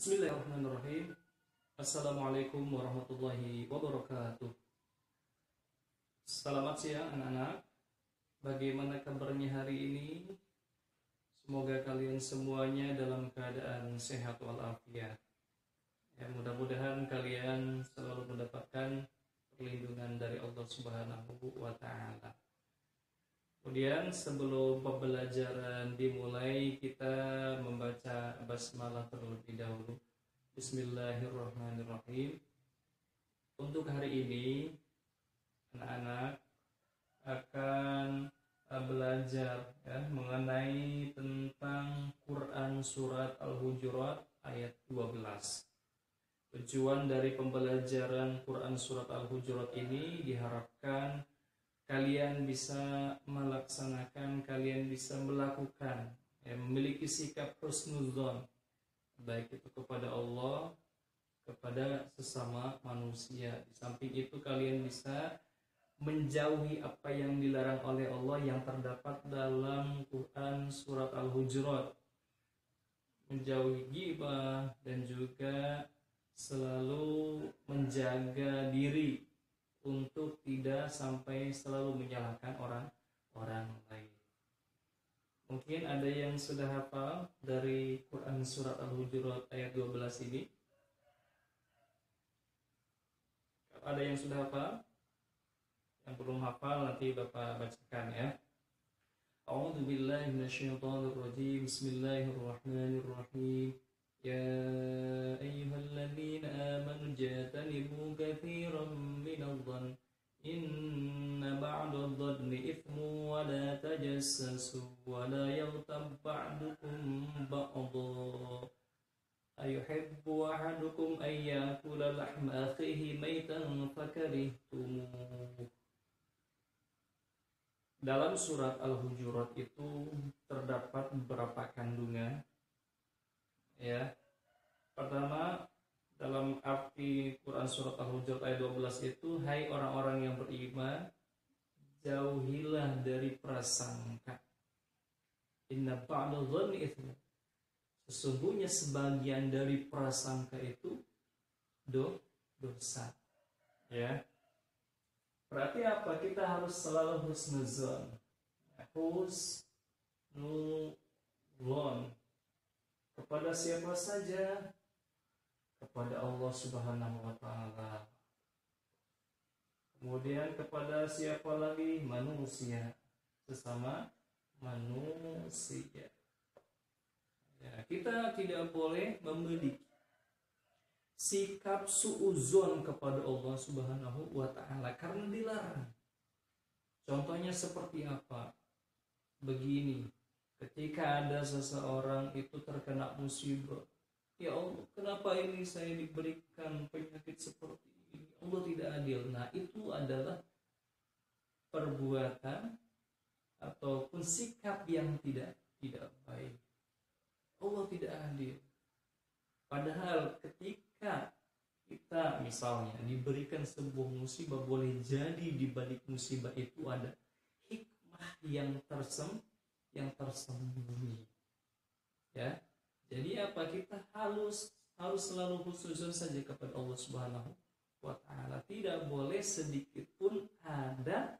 Bismillahirrahmanirrahim. Assalamualaikum warahmatullahi wabarakatuh. Selamat siang anak-anak. Bagaimana kabarnya hari ini? Semoga kalian semuanya dalam keadaan sehat walafiat. Ya, mudah-mudahan kalian selalu mendapatkan perlindungan dari Allah Subhanahu wa Ta'ala. Kemudian sebelum pembelajaran dimulai, kita membaca basmalah terlebih dahulu. Bismillahirrahmanirrahim. Untuk hari ini anak-anak akan belajar mengenai tentang Quran surat Al-Hujurat ayat 12. Tujuan dari pembelajaran Quran surat Al-Hujurat ini diharapkan kalian bisa melaksanakan, kalian bisa melakukan, memiliki sikap husnudzon, baik itu kepada Allah, kepada sesama manusia. Di samping itu kalian bisa menjauhi apa yang dilarang oleh Allah yang terdapat dalam Quran surat Al-Hujurat. Menjauhi ghibah dan juga selalu menjaga diri untuk tidak sampai selalu menyalahkan orang lain. Mungkin ada yang sudah hafal dari Quran surat Al-Hujurat ayat 12 ini. Kalau ada yang sudah hafal, yang belum hafal nanti Bapak bacakan ya. A'udzu billahi minasyaitonir rajim. Bismillahirrahmanirrahim. يا أيها الذين آمنوا اجتنبوا كثيرا من الظن إن بعض الظن إثم ولا تجسسوا ولا يغتب بعضكم بعضا أيحب أحدكم أن يأكل لحم أخيه ميتا فكرهتموه. Dalam surat Al-Hujurat itu terdapat beberapa kandungan. Ya, pertama dalam arti Quran surat Al-Hujurat ayat 12 itu, hai orang-orang yang beriman, jauhilah dari prasangka. Inna ba'da dhanni itsm. Sesungguhnya sebagian dari prasangka itu dosa. Ya. Berarti apa? Kita harus selalu husnuzon. Husnuzon. Kepada siapa saja? Kepada Allah Subhanahu wa Ta'ala. Kemudian kepada siapa lagi? Manusia, sesama manusia. Ya, kita tidak boleh memiliki sikap suudzon kepada Allah Subhanahu wa Ta'ala karena dilarang. Contohnya seperti apa? Begini. Ketika ada seseorang itu terkena musibah, ya Allah, kenapa ini saya diberikan penyakit seperti ini? Allah tidak adil. Nah, itu adalah perbuatan ataupun sikap yang tidak baik. Allah tidak adil. Padahal ketika kita misalnya diberikan sebuah musibah, boleh jadi di balik musibah itu ada hikmah yang tersembunyi. Ya. Jadi apa? Kita harus selalu husnuzon saja kepada Allah Subhanahu wa Ta'ala. Tidak boleh sedikit pun ada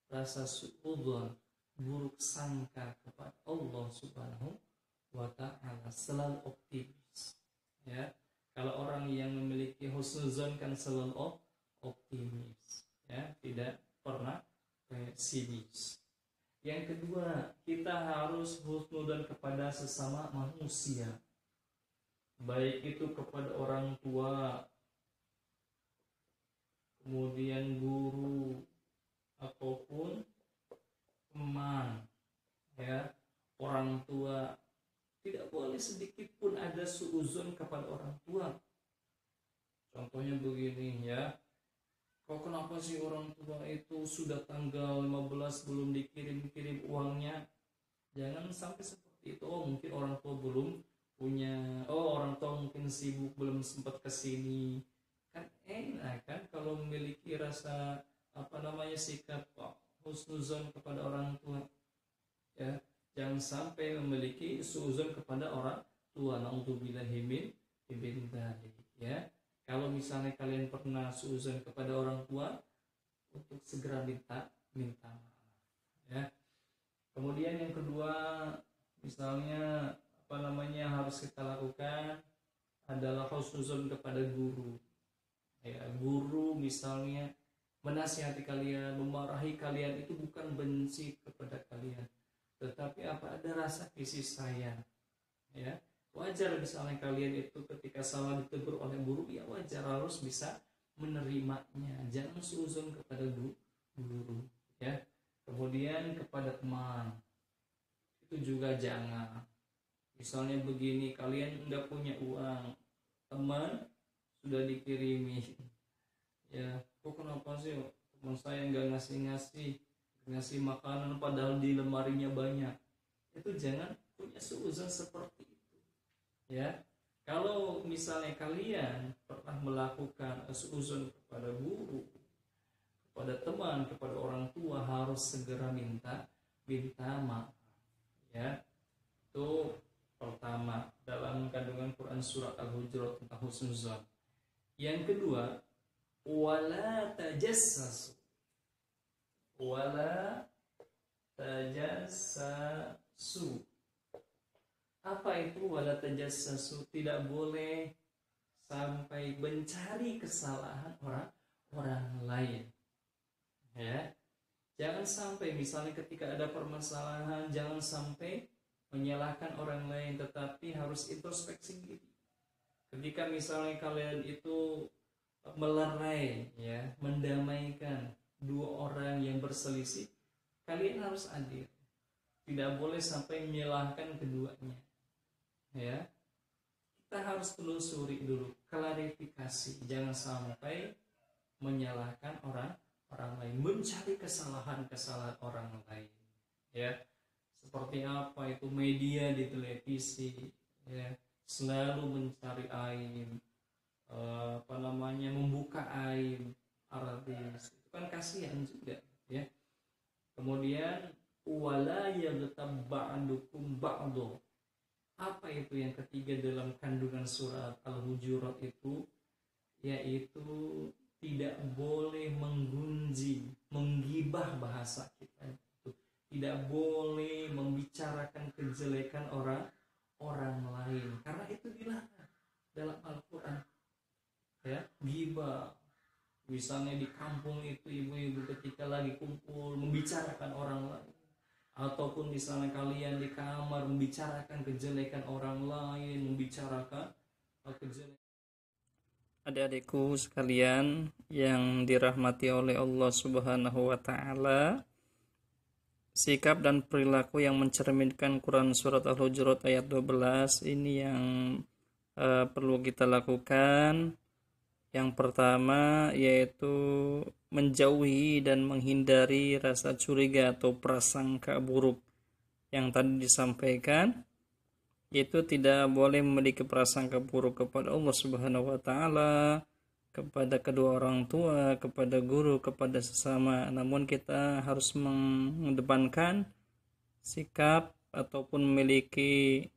rasa suudzon, buruk sangka kepada Allah Subhanahu wa Ta'ala. Selalu optimis. Ya. Kalau orang yang memiliki husnuzon kan selalu optimis. Ya, tidak pernah pesimis. Yang kedua, kita harus husnudzon kepada sesama manusia. Baik itu kepada orang tua, kemudian guru, ataupun teman. Ya, orang tua. Tidak boleh sedikit pun ada suudzon kepada orang tua. Contohnya begini ya. Kok kenapa sih orang tua itu sudah tanggal 15 belum dikirim uangnya? Jangan sampai seperti itu. Oh, mungkin orang tua belum punya. Oh, orang tua mungkin sibuk belum sempat kesini. Kan enak kan kalau memiliki rasa sikap husnuzon kepada orang tua. Ya, jangan sampai memiliki suudzon kepada orang tua. Na'udzubillahi min ibn dzalik, ya. Kalau misalnya kalian pernah suudzon kepada orang tua, untuk segera minta maaf, ya. Kemudian yang kedua, misalnya harus kita lakukan adalah husnuzon kepada guru, ya. Guru misalnya menasihati kalian, memarahi kalian, itu bukan benci kepada kalian, tetapi ada rasa kasih sayang, ya. Wajar misalnya kalian itu ketika salah ditegur oleh guru, ya wajar, harus bisa menerimanya, jangan suudzon kepada guru, ya. Kemudian kepada teman itu juga jangan. Misalnya begini, kalian nggak punya uang, teman sudah dikirimi, ya, kok kenapa sih teman saya nggak ngasih makanan padahal di lemarinya banyak, itu jangan punya suudzon seperti itu, ya. Kalau misalnya kalian pernah melakukan suudzon kepada guru, kepada teman, kepada orang tua, harus segera minta maaf, ya. Itu pertama dalam kandungan Quran surat Al-Hujurat tentang husnuzon. Yang kedua, wala tajassasu. Apa itu wala tajassasu? Tidak boleh sampai mencari kesalahan orang lain, ya. Jangan sampai misalnya ketika ada permasalahan, jangan sampai menyalahkan orang lain, tetapi harus introspeksi diri. Ketika misalnya kalian itu melerai, ya, mendamaikan dua orang yang berselisih, kalian harus adil, tidak boleh sampai menyalahkan keduanya, ya. Kita harus telusuri dulu, klarifikasi, jangan sampai menyalahkan orang lain, mencari kesalahan orang lain, ya. Seperti apa itu media di televisi, ya, selalu mencari aib, membuka aib artis, itu kan kasihan juga, ya. Kemudian wala yaghtab ba'dukum ba'du. Apa itu yang ketiga dalam kandungan surat Al-Hujurat itu, yaitu tidak boleh menggunjing, menggibah, bahasa kita itu tidak boleh membicarakan kejelekan orang lain, karena itu dilarang dalam Al-Quran, ya. Ghibah, misalnya di kampung itu ibu-ibu ketika lagi kumpul membicarakan orang lain, ataupun misalnya kalian di kamar membicarakan kejelekan orang lain, membicarakan kejelekan. Adik-adikku sekalian yang dirahmati oleh Allah Subhanahu wa taala, sikap dan perilaku yang mencerminkan Quran surat Al-Hujurat ayat 12 ini yang perlu kita lakukan. Yang pertama yaitu menjauhi dan menghindari rasa curiga atau prasangka buruk yang tadi disampaikan, yaitu tidak boleh memiliki prasangka buruk kepada Allah Subhanahu wa taala, kepada kedua orang tua, kepada guru, kepada sesama. Namun kita harus mengedepankan sikap ataupun memiliki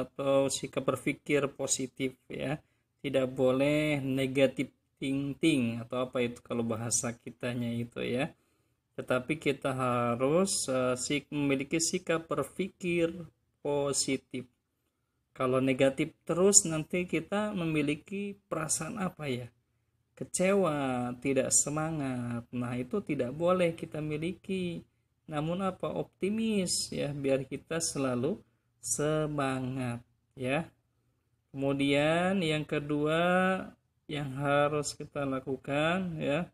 atau sikap berpikir positif, ya. Tidak boleh negatif thinking atau apa itu kalau bahasa kitanya itu, ya. Tetapi kita harus memiliki sikap berpikir positif. Kalau negatif terus, nanti kita memiliki perasaan apa, ya? Kecewa, tidak semangat. Nah, itu tidak boleh kita miliki. Namun optimis, ya, biar kita selalu semangat, ya. Kemudian yang kedua yang harus kita lakukan, ya,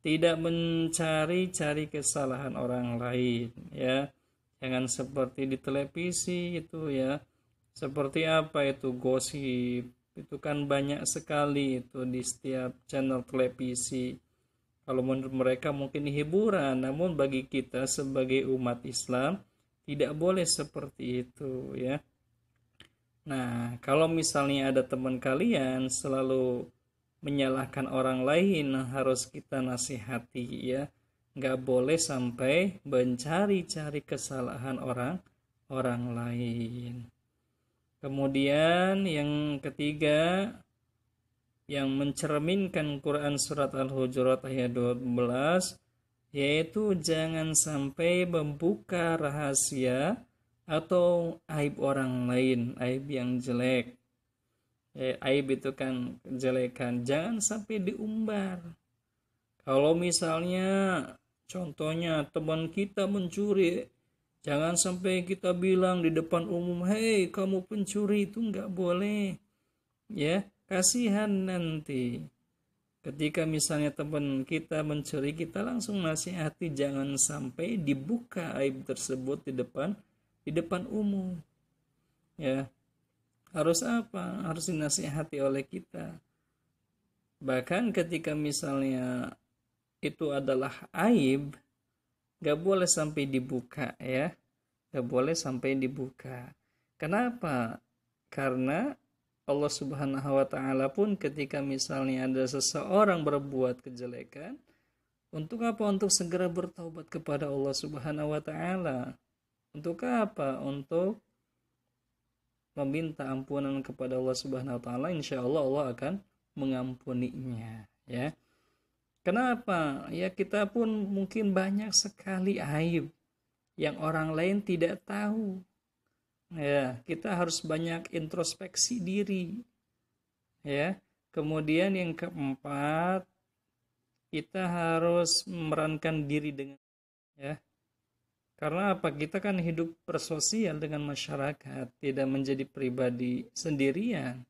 tidak mencari-cari kesalahan orang lain, ya. Jangan seperti di televisi itu, ya. Seperti apa itu gosip, itu kan banyak sekali itu di setiap channel televisi. Kalau menurut mereka mungkin hiburan, namun bagi kita sebagai umat Islam tidak boleh seperti itu, ya. Nah, kalau misalnya ada teman kalian selalu menyalahkan orang lain, harus kita nasihati, ya. Nggak boleh sampai mencari-cari kesalahan orang lain. Kemudian yang ketiga, yang mencerminkan Quran surat Al-Hujurat ayat 12, yaitu jangan sampai membuka rahasia atau aib orang lain, aib yang jelek. Aib itu kan kejelekan, jangan sampai diumbar. Kalau misalnya contohnya teman kita mencuri, jangan sampai kita bilang di depan umum, hei kamu pencuri, itu nggak boleh. Ya, kasihan nanti. Ketika misalnya teman kita mencuri, kita langsung nasihati jangan sampai dibuka aib tersebut di depan umum. Ya, harus apa? Harus dinasihati oleh kita. Bahkan ketika misalnya itu adalah aib, gak boleh sampai dibuka ya. Gak boleh sampai dibuka. Kenapa? Karena Allah Subhanahu wa taala pun ketika misalnya ada seseorang berbuat kejelekan, untuk apa? Untuk segera bertaubat kepada Allah Subhanahu wa taala. Untuk apa? Untuk meminta ampunan kepada Allah Subhanahu wa taala, insyaallah Allah akan mengampuninya, ya. Kenapa? Ya kita pun mungkin banyak sekali aib yang orang lain tidak tahu. Ya, kita harus banyak introspeksi diri. Ya. Kemudian yang keempat, kita harus memerankan diri dengan ya. Karena apa? Kita kan hidup bersosial dengan masyarakat, tidak menjadi pribadi sendirian.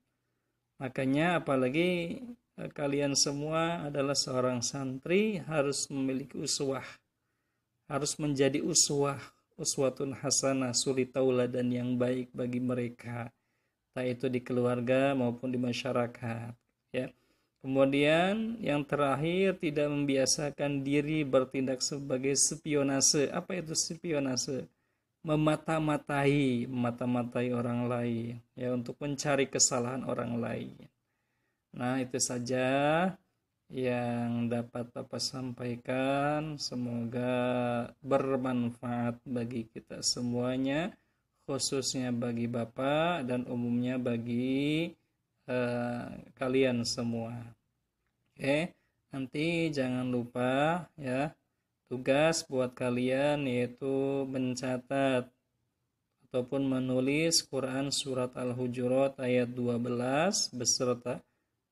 Makanya apalagi kalian semua adalah seorang santri, harus memiliki uswah. Harus menjadi uswatun hasanah, suri tauladan yang baik bagi mereka, baik itu di keluarga maupun di masyarakat, ya. Kemudian yang terakhir, tidak membiasakan diri bertindak sebagai spionase. Apa itu spionase? Memata-matai orang lain, ya, untuk mencari kesalahan orang lain. Nah, itu saja yang dapat Bapak sampaikan. Semoga bermanfaat bagi kita semuanya, khususnya bagi Bapak dan umumnya bagi kalian semua. Oke, nanti jangan lupa ya, tugas buat kalian yaitu mencatat ataupun menulis Quran surat Al-Hujurat ayat 12 beserta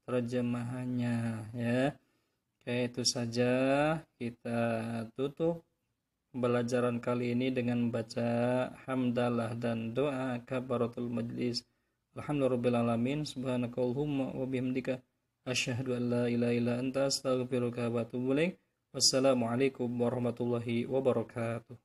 terjemahannya, ya. Oke, itu saja. Kita tutup pembelajaran kali ini dengan membaca hamdalah dan doa kafaratul majlis. Alhamdulillahirabbil subhanakallahumma wa bihamdika asyhadu an la ilaha illa anta astaghfiruka wa atubu ilaik. Wassalamualaikum warahmatullahi wabarakatuh.